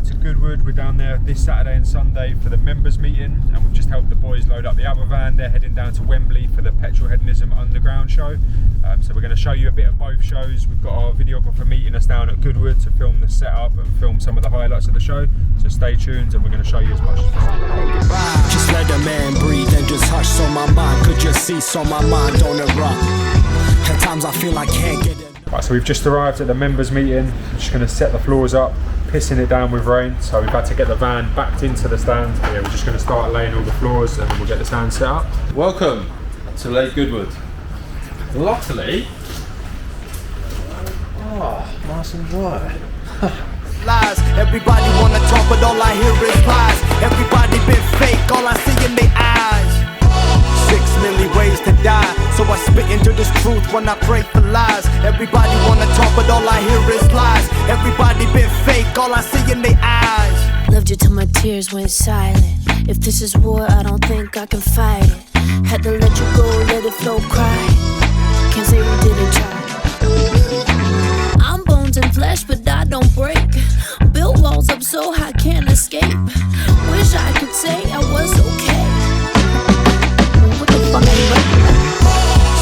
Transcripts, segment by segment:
out to Goodwood. We're down there this Saturday and Sunday for the members meeting, and we've just helped the boys load up the other van. They're heading down to Wembley for the PETROLHEADONISM underground show. So we're going to show you a bit of both shows. We've got our videographer meeting us down at Goodwood to film the setup and film some of the highlights of the show. So stay tuned and we're going to show you as much as possible. Just let a man breathe and just hush so my mind could just see, so my mind don't erupt. At times I feel I can't get it. Right, so we've just arrived at the members meeting. I'm just going to set the floors up, pissing it down with rain, so we've had to get the van backed into the stand. Yeah, we're just going to start laying all the floors and then we'll get the stand set up. Welcome to Lake Goodwood. Luckily, nice and dry. Lies, everybody wanna talk but all I hear is lies. Everybody been fake, all I see in their eyes. 6 million ways to die, so I spit into this truth when I pray for lies. Everybody wanna talk but all I hear is lies. Everybody been fake, all I see in their eyes. Loved you till my tears went silent. If this is war, I don't think I can fight it. Had to let you go, let it flow, cry. Can't say we didn't try. I'm bones and flesh, but I don't break. Built walls up so I can't escape. Wish I could say I was okay. What the fuck are you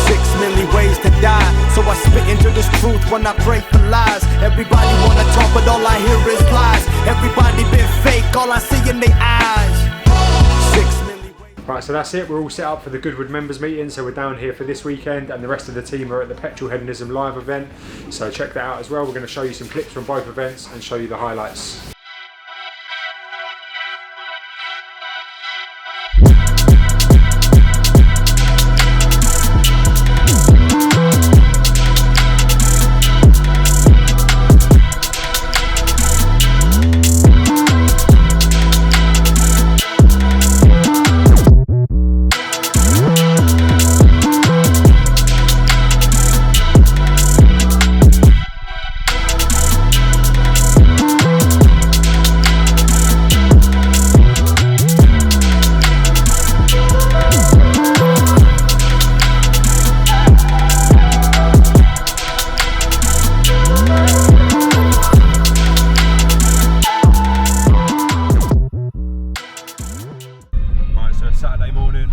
6 million ways to die, so I spit into this truth when I pray for lies. Everybody wanna talk but all I hear is lies. Everybody been fake, all I see in their eyes. 6 million. Right, so that's it. We're all set up for the Goodwood members meeting, so we're down here for this weekend, and the rest of the team are at the PETROLHEADONISM live event, so check that out as well. We're going to show you some clips from both events and show you the highlights. Saturday morning,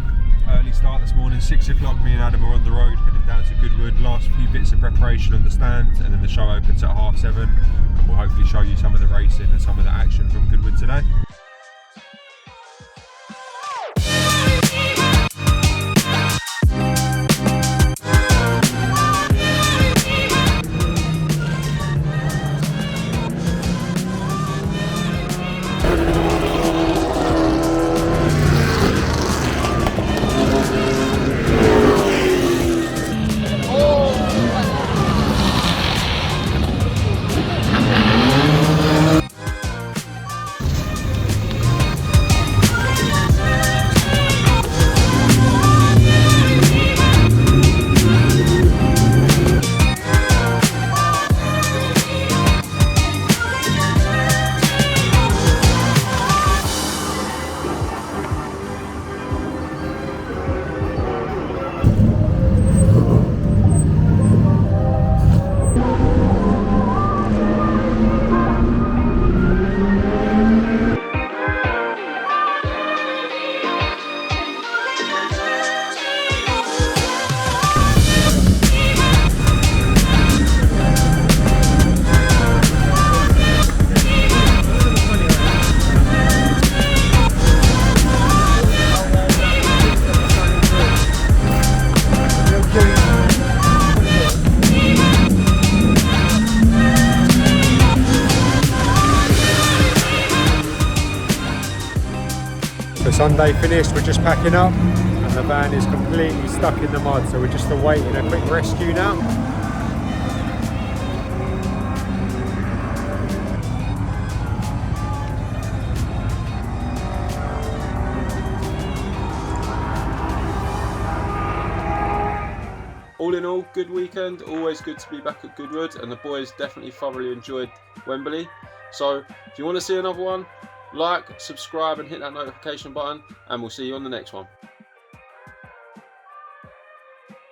early start this morning, 6 o'clock. Me and Adam are on the road heading down to Goodwood. Last few bits of preparation on the stand, and then the show opens at 7:30, and we'll hopefully show you some of the racing and some of the action from Goodwood today. So Sunday finished, we're just packing up and the van is completely stuck in the mud, so we're just awaiting a quick rescue now. All in all, good weekend. Always good to be back at Goodwood, and the boys definitely thoroughly enjoyed Wembley. So if you want to see another one, like, subscribe and hit that notification button, and we'll see you on the next one.